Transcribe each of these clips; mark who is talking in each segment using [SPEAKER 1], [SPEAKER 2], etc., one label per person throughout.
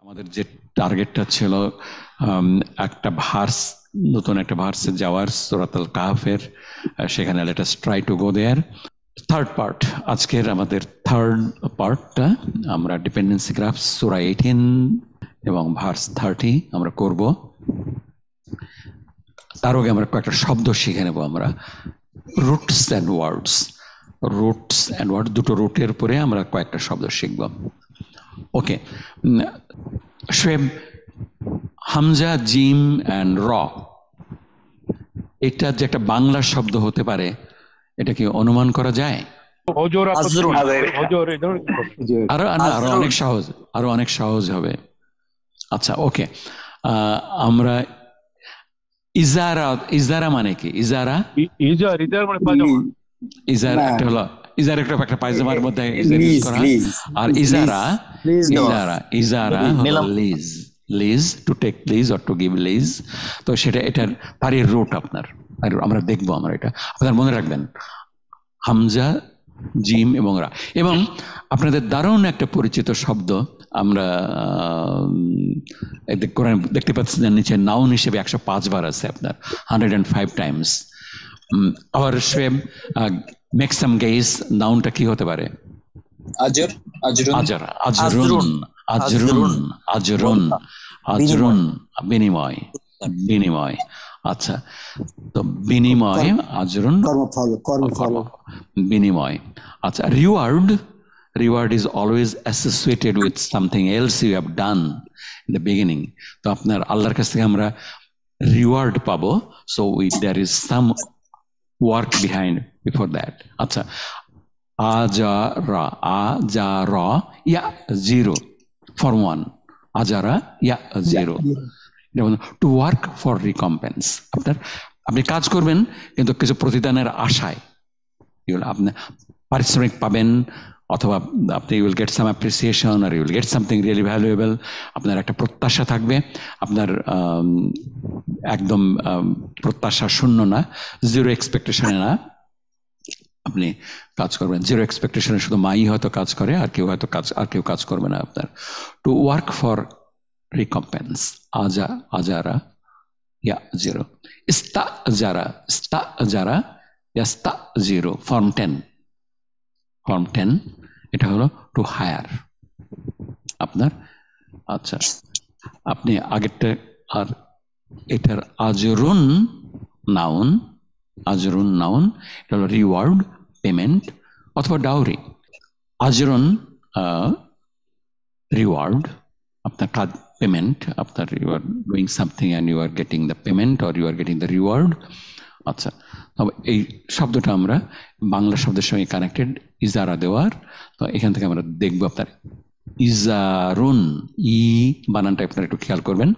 [SPEAKER 1] আমাদের যে টার্গেটটা ছিল একটা ভার্স, নতুন একটা ভার্সে যাওয়ার, সূরাত আল কাহফের, সেখানে let us try to go there. Third part, আজকের আমাদের থার্ড পার্টটা আমরা ডিপেন্ডেন্সি গ্রাফ সূরা 18 এবং ভার্স 30 আমরা করব। তার আগে আমরা কয়েকটা শব্দ শিখে নেব। আমরা roots and words, roots and word, দুটো রুটের পরে আমরা কয়েকটা শব্দ শিখব। ওকে, শোয়েব, হামজা, জিম অ্যান্ড র, এটা যে একটা বাংলা শব্দ হতে পারে, এটা কি অনুমান করা যায়? আরো অনেক সহজ, আরো অনেক সহজ হবে। আচ্ছা, ওকে, আমরা ইজারা, ইজারা মানে কি? ইজারা, ইজারা একটা হলো, ইজারা একটা পায়জামার মধ্যে ইউজ করা, আর ইজারা, ইজারা, ইজারা হলো lease, lease, to take lease or to give lease. তো সেটা এটার তারই রুট আপনার, আমরা দেখবো, আমরা এটা আপনার মনে রাখবেন, হামজা, জিম এবং রা। এবং আপনাদের দারুণ একটা পরিচিত শব্দ আমরা কোরআন দেখতে পাচ্ছেন, নিচে নাউন হিসেবে 105 বার আছে আপনার, 105 টাইমস। আবার শোয়েব, মেক সাম গেস, নাউনটা কি হতে পারে?
[SPEAKER 2] আজর, আজরুন,
[SPEAKER 1] আজর, আজরুন, আজরুন, আজরুন, আজরুন, বিনিময়, বিনিময়। আচ্ছা, তো বিনিময়, আজরুন, কর্মফল, বিনিময়। আচ্ছা, reward, reward is always associated with something else you have done in the beginning. তো আপনার আল্লাহর কাছ থেকে আমরা রিওয়ার্ড পাবো, so there is some work behind before that. আচ্ছা, আজারা, আজারা, ইয়া জিরো, ফর্ম 1, আজারা, ইয়া জিরো, টু ওয়ার্ক ফর রিকম্পেন্স। আপনি কাজ করবেন কিন্তু কিছু প্রতিদানের আশায়, আপনি পারিশ্রমিক পাবেন, অথবা আপনি you will get some appreciation আর you will get something really valuable. আপনার একটা প্রত্যাশা থাকবে, আপনার একদম প্রত্যাশা শূন্য না, জিরো এক্সপেকটেশনে না আপনি কাজ করবেন। জিরো এক্সপেকটেশনে শুধু মাই হয়তো কাজ করে, আর কেউ হয়তো কেউ কাজ করবে না আপনার। টু ওয়ার্ক ফর রিকম্পেন্স, আজা, আজারা, ইয়া জিরো, ইস্তা জারা, ইস্তা জারা, ইস্তা জিরো, ফর্ম 10, ফর্ম 10, এটা হলো টু হায়ার আপনার। আচ্ছা, আপনি আগেরটা, আর এটার আজরুন নাউন, আজরুন নাউন, এটা হলো রিওয়ার্ড, পেমেন্ট অথবা ডাউরি। আজরুন রিওয়ার্ড, আপনার কাজ, পেমেন্ট, আপনার you are doing something and you are getting the payment or you are getting the reward. আচ্ছা, তবে এই শব্দটা আমরা বাংলা শব্দের সঙ্গে কানেক্টেড, ইজারা দেওয়ার। তো এখান থেকে আমরা দেখবো আপনার ইজারুন, ই বানানটা আপনারা একটু খেয়াল করবেন,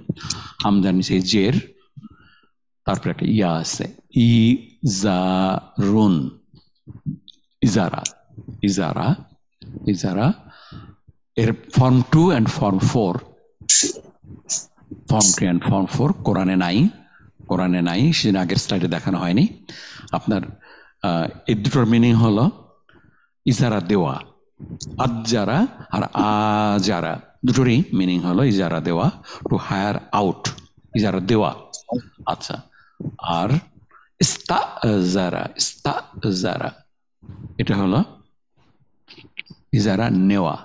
[SPEAKER 1] হামজার নিচে জের, তারপরে একটা ইয়া আছে, ইজারুন, ইজারা, ইজারা, ইজারা। এর form 2 and form 4, form 2 and form 4 কোরআনে নাই, কোরআনে নাই, সেদিন আগের স্লাইডে দেখানো হয়নি আপনার। এই দুটোর মিনিং হলো ইজারা দেওয়া, আজারা আর আজারা, দুটোরই মিনিং হলো ইজারা দেওয়া, টু হায়ার আউট, ইজারা দেওয়া। আচ্ছা, আর ইস্তাজারা, ইস্তাজারা, এটা হলো ইজারা নেওয়া।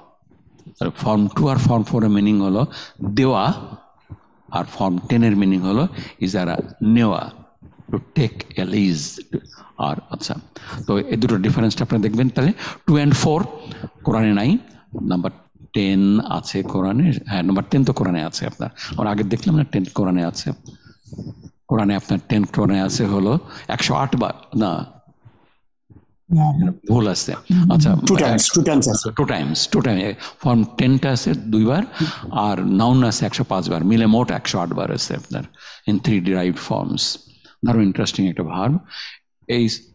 [SPEAKER 1] ফর্ম 2 আর ফর্ম 4 এর মিনিং হলো দেওয়া, আর ফর্ম 10 এর মিনিং হলো ইজারা নেওয়া, টু টেক এ লিজ। আর আচ্ছা, তো এই দুটো ডিফারেন্সটা আপনি দেখবেন। তাহলে 2 and 4 কোরআনে নাই, নাম্বার 10 আছে কোরআনে, হ্যাঁ নাম্বার 10 তো কোরআনে আছে আপনার, আমরা আগে দেখলাম না 10 কোরআনে আছে, কোরআনে আপনার 10 কোরআনে আছে হলো 108 বার, না ভুল আছে। আচ্ছা, টু টাইমস, ফর্ম 10টা আছে 2 বার, আর নাউন আছে 105 বার, মিলে মোট 108 বার আছে আপনার, ইন 3 ডিরাইভড ফর্মস। দারুণ ইন্টারেস্টিং একটা ভার্ব।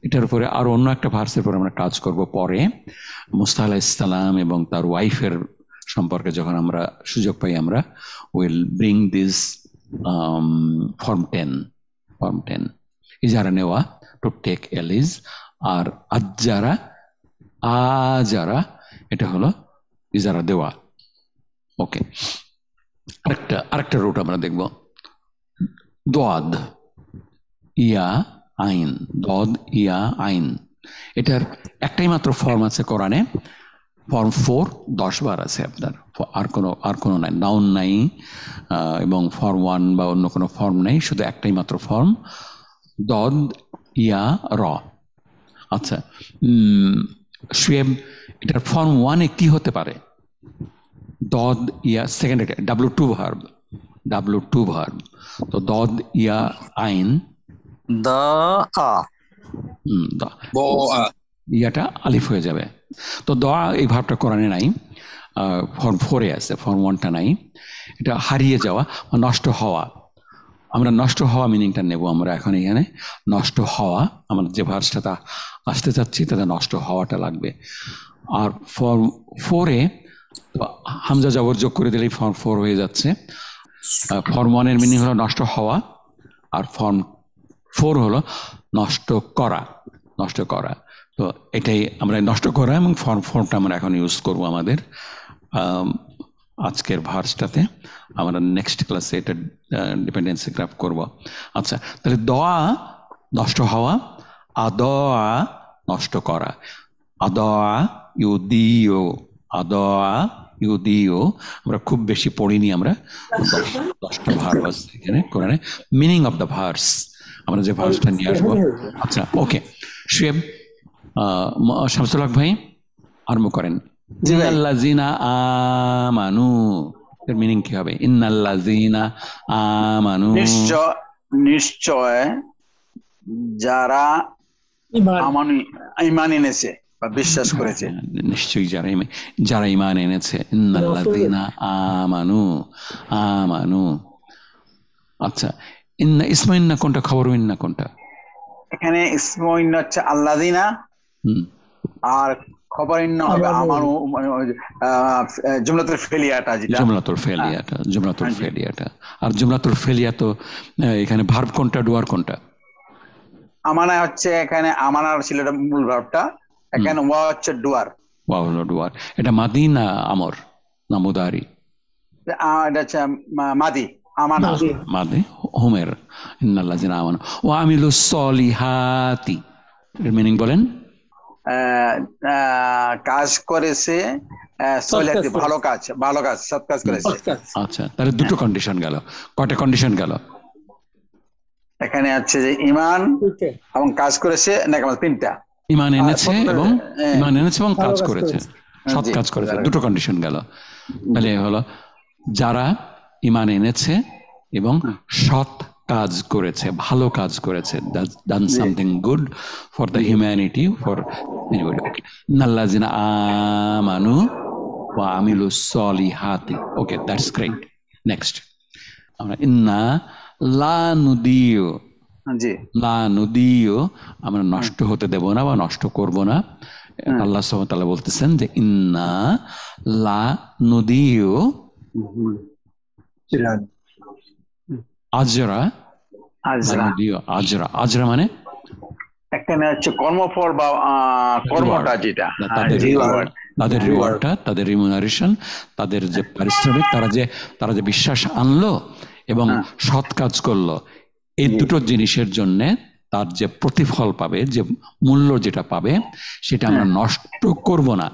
[SPEAKER 1] এটার উপরে আরো অন্য একটা ভার্সের উপর আমরা কাজ করব পরে, মুসা আলাইহিস সালাম এবং তার ওয়াইফের সম্পর্কে যখন আমরা সুযোগ পাই, আমরা will bring this form 10, form 10, ইজারা নেওয়া, টু টেক এ লিজ, আর আজারা, আজারা, এটা হলো ইজারা দেওয়া। ওকে, আরেকটা রুট আমরা দেখব, দোয়াদ ইয়া আইন, দদ ইয়া আইন। এটার একটাই মাত্র ফর্ম আছে কোরআনে, ফর্ম 4 10 বার আছে আপনার, আর কোনো নাই, নাউন নাই এবং ফর্ম 1 বা অন্য কোনো ফর্ম নাই, শুধু একটাই মাত্র ফর্ম, দদ ইয়া র। আচ্ছা, শুয়েব এটার ফর্ম 1-এ কি হতে পারে? দদ ইয়া, সেকেন্ড W2 ভার্ব, তো দদ ইয়া আইন, ইয়াটা আলিফ হয়ে যাবে। তো দোয়া এই ভাবটা কোরআনে নাই, ফর্ম 4-এ আছে, ফর্ম 1টা নাই। এটা হারিয়ে যাওয়া, নষ্ট হওয়া। আমরা নষ্ট হওয়া মিনিংটা নেব আমরা এখন এখানে, নষ্ট হওয়া, আমরা যে ভার্সটা আসতে চাচ্ছি তাতে নষ্ট হওয়াটা লাগবে। আর ফর্ম 4-এ হামজা জবর যোগ করে দিলেই ফর্ম 4 হয়ে যাচ্ছে। ফর্ম 1-এর মিনিং হলো নষ্ট হওয়া, আর ফর্ম 4 হলো নষ্ট করা। তো এটাই আমরা নষ্ট করা এবং ফর্ম 4টা আমরা এখন ইউজ করব আমাদের আজকের ভার্সটাতে। আমরা নেক্সট ক্লাসে এটা ডিপেন্ডেন্সি গ্রাফ করব। আচ্ছা, তাহলে দোয়া নষ্ট হওয়া, আদোয়া নষ্ট করা, আদোয়া ইউদিও আমরা খুব বেশি পড়িনি, আমরা 10টা ভার্ব আছে এখানে কোরআনে। মিনিং অফ দ্য ভার্স, আমরা যে ভার্সটা নিয়ে আসবো। আচ্ছা, ওকে শুয়েব, শামসুল হক ভাই আরম্ভ করেন। ইন্নাল্লাযিনা আমানু এর মিনিং কি হবে? ইন্নাল্লাযিনা আমানু,
[SPEAKER 3] নিশ্চয় যারা ঈমান এনেছে বা বিশ্বাস করেছে।
[SPEAKER 1] নিশ্চয়ই যারা ঈমান এনেছে। ইন্নাল্লাযিনা আমানু। আচ্ছা, ইন্না ইসমু ইন্না কোনটা, খবর ইন্না কোনটা?
[SPEAKER 3] এখানে ইসমু ইন্না হচ্ছে আল্লাযিনা, আর খবর ইন্না হবে আমানু, জুমলাতুল ফেলিয়াটা, যেটা
[SPEAKER 1] জুমলাতুল ফেলিয়াটা। আর জুমলাতুল ফেলিয়া তো এখানে ভার্ব কোনটা, ডুয়ার কোনটা?
[SPEAKER 3] আমানা হচ্ছে, এখানে আমানার ছিল এটা মূল ভার্বটা, এখানে ওয়া হচ্ছে ডুয়ার।
[SPEAKER 1] ওয়া হলো ডুয়ার। এটা মাদি না আমর না মুদারি?
[SPEAKER 3] এটা হচ্ছে মাদি, আমানা
[SPEAKER 1] মাদি, হোমের। ইন্নাল্লাযিনা আমানু ওয়া আমিলুস সলিহাতি এর মিনিং বলেন।
[SPEAKER 3] কাজ করেছে, ভালো কাজ, সৎ কাজ করেছে।
[SPEAKER 1] আচ্ছা, তাহলে দুটো কন্ডিশন গেল। কয়টা কন্ডিশন গেল
[SPEAKER 3] এখানে? আছে যে ঈমান এবং কাজ করেছে, তিনটা,
[SPEAKER 1] ঈমান এনেছে এবং কাজ করেছে, সৎ কাজ করেছে, দুটো কন্ডিশন গেল। তাহলে হলো যারা ঈমান এনেছে এবং সৎ কাজ করেছে, ভালো কাজ করেছে, done something good for the humanity, for anybody. ইন্নাল্লাযিনা আমানু ওয়া আমিলুস সলিহাতি। ওকে, দ্যাটস গ্রেট। নেক্সট আমরা ইন্না লা নুদিও, আমরা নষ্ট হতে দেব না বা নষ্ট করব না। আল্লাহ সুবহানাহু ওয়া তাআলা বলতেছেন যে ইন্না লা নুদিও আজরা মানে
[SPEAKER 3] এখানে হচ্ছে কর্মফল বা কর্মটা, যেটা
[SPEAKER 1] তাদের রিওয়ার্ডটা, তাদের রিমুনারেশন, তাদের যে পারিশ্রমিক, তারা যে বিশ্বাস আনলো এবং সৎ কাজ করলো, এই দুটো জিনিসের জন্য তার যে প্রতিফল পাবে, যে মূল্য যেটা পাবে, সেটা আমরা নষ্ট করব না।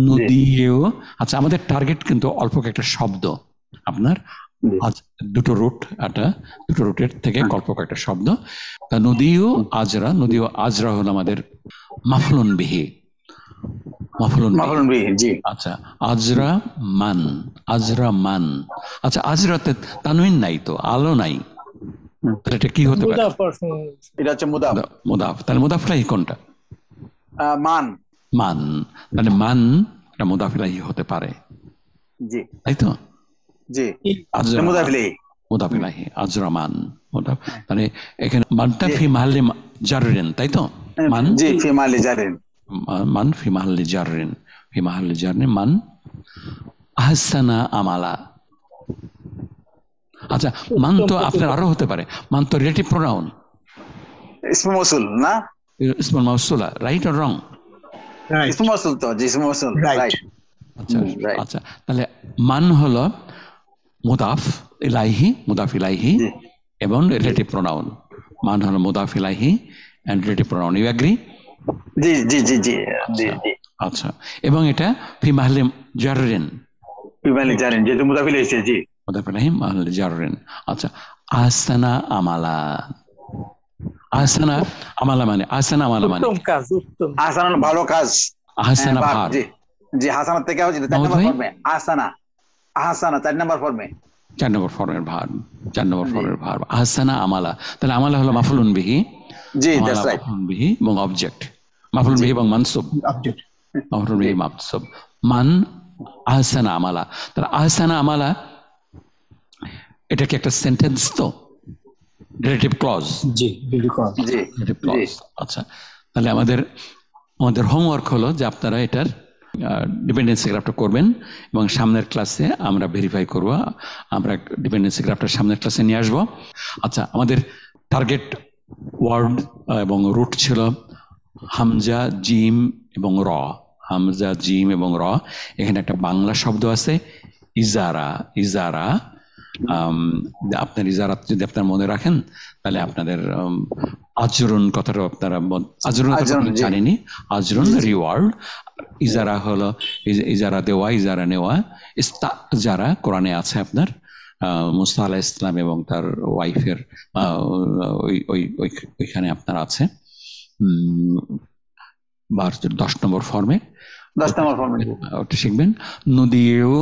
[SPEAKER 1] নদীও, আচ্ছা, আমাদের টার্গেট কিন্তু অল্প একটা শব্দ, আপনার দুটো রুটের থেকে অল্প একটা শব্দ। তা নদীও আজরা হলো আমাদের মাফলুন বিহি। আচ্ছা, আজরা মান। আচ্ছা, আজরাতে তানউইন নাই তো, আলো নাই, তাহলে এটা কি হতে পারে?
[SPEAKER 3] এটা হচ্ছে মুদাফ।
[SPEAKER 1] তাহলে মুদাফ ইলাইহি কোনটা? মান। তাহলে মান এটা মুদাফ ইলাইহি হতে পারে,
[SPEAKER 3] জি,
[SPEAKER 1] তাই তো?
[SPEAKER 3] জি,
[SPEAKER 1] মুদাফ ইলাইহি আজরা মান মুদাফ। তাহলে এখানে মানটা ফি মাহাল্লি জাররিন, তাই তো? মান,
[SPEAKER 3] জি, ফি মাহাল্লি জাররিন।
[SPEAKER 1] মান ফি মাহাল্লি জাররিন, মান আহসানা আমালা। আচ্ছা, মান তো আপনার আরো হতে পারে, মান তো রিলেটিভ প্রোনাউন,
[SPEAKER 3] ইসমে মাউসুল না,
[SPEAKER 1] ইসমে মাউসুলা, রাইট অর রং?
[SPEAKER 3] ইসমে মাউসুল তো, জি, ইসমে মাউসুল, রাইট।
[SPEAKER 1] আচ্ছা, তাহলে মান হলো মুদাফ ইলাইহি এবং রিলেটিভ প্রোনাউন। মান হলো মুদাফ ইলাইহি and relative pronoun. You agree?
[SPEAKER 3] জি জি জি জি জি জি।
[SPEAKER 1] আচ্ছা, এবং এটা ফি মাহলি জাররিন,
[SPEAKER 3] জানেন যেহেতু মুদাফ ইলাইহি। জি,
[SPEAKER 1] মুদাফ ইলাইহি মাহলি জাররিন। আচ্ছা, আহসানা আমালা। আহসানা আমালা মানে
[SPEAKER 4] উত্তম কাজ, উত্তম।
[SPEAKER 3] আহসান ভালো কাজ।
[SPEAKER 1] আহসানা ভার।
[SPEAKER 3] জি জি, হাসানা থেকে হচ্ছে 4 নম্বর ফর্মে আহসানা। 4 নম্বর ফর্মে,
[SPEAKER 1] 4 নম্বর ফর্মের ভার্ব আহসানা আমালা। তাহলে আমালা হলো মাফউলুন বিহি।
[SPEAKER 3] জি,
[SPEAKER 1] আমালা
[SPEAKER 3] দ্যাটস রাইট।
[SPEAKER 1] মাফউলুন বিহি এবং অবজেক্ট, মাফউলুন বিহি এবং মানসুব, মাফউলুন বিহি মানসুব। মান আহসানা আমালা। তাহলে আহসানা আমালা এটা কি একটা সেন্টেন্স? তো রিলেটিভ ক্লজ।
[SPEAKER 4] জি
[SPEAKER 3] জি
[SPEAKER 1] রিলেটিভ ক্লজ। আচ্ছা, তাহলে আমাদের হোমওয়ার্ক হলো যে আপনারা এটার ডিপেন্ডেন্সি গ্রাফটা করবেন এবং সামনের ক্লাসে আমরা ভেরিফাই করব। আমরা ডিপেন্ডেন্সি গ্রাফটা সামনের ক্লাসে নিয়ে আসবো। আচ্ছা, আমাদের টার্গেট ওয়ার্ড এবং রুট ছিল হামজা, জিম এবং র। হামজা, জিম এবং র। এখানে একটা বাংলা শব্দ আছে ইজারা। আপনার ইজারা যদি আপনার মনে রাখেন তাহলে আপনাদের আজরুন কথাটা আপনারা জানেনি। আজরুন রিওয়ার্ড, ইজারা হলো ইজারা দেওয়া, ইজারা নেওয়া। যারা কোরআনে আছে আপনার মুসা আলাইহিস সালাম এবং তার ওয়াইফের ওইখানে আপনার আছে 10 নম্বর ফর্মে, ওটা শিখবেন। নদীও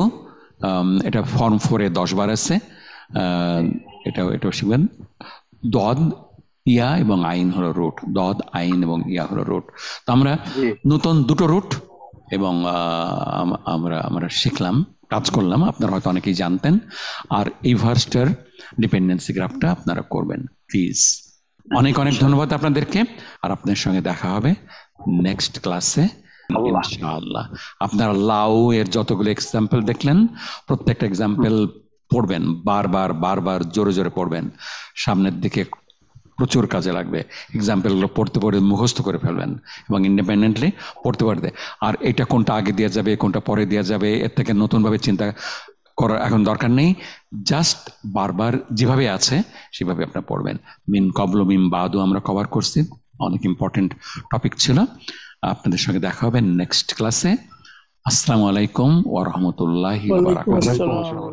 [SPEAKER 1] এটা ফর্ম 4-এ 10 বার আছে, এটাও শিখবেন। দদ, ইয়া এবং আইন হলো রুট। দদ, আইন এবং ইয়া হলো রুট। তো আমরা নতুন 2টো রুট এবং আমরা শিখলাম, কাজ করলাম। আপনারা হয়তো অনেকেই জানতেন। আর এই ভার্সটার ডিপেন্ডেন্সি গ্রাফটা আপনারা করবেন প্লিজ। অনেক ধন্যবাদ আপনাদেরকে। আর আপনার সঙ্গে দেখা হবে নেক্সট ক্লাসে ইনশাআল্লাহ। আপনারা লাউ এর যতগুলো এক্সাম্পল দেখলেন প্রত্যেকটা এক্সাম্পল পড়বেন, বারবার জোরে পড়বেন। সামনের দিকে প্রচুর কাজে লাগবে। এক্সাম্পলগুলো পড়তে মুখস্থ করে ফেলবেন এবং ইন্ডিপেন্ডেন্টলি পড়তে পারবে। আর এটা কোনটা আগে দেওয়া যাবে, কোনটা পরে দেওয়া যাবে, এর থেকে নতুনভাবে চিন্তা করার এখন দরকার নেই। জাস্ট বারবার যেভাবে আছে সেভাবে আপনারা পড়বেন। মিন কবল মিন বাদু আমরা কভার করছি, অনেক ইম্পর্টেন্ট টপিক ছিল। আপনাদের সঙ্গে দেখা হবে নেক্সট ক্লাসে। আসসালামু আলাইকুম ওয়া রাহমাতুল্লাহি ওয়া বারাকাতুহু।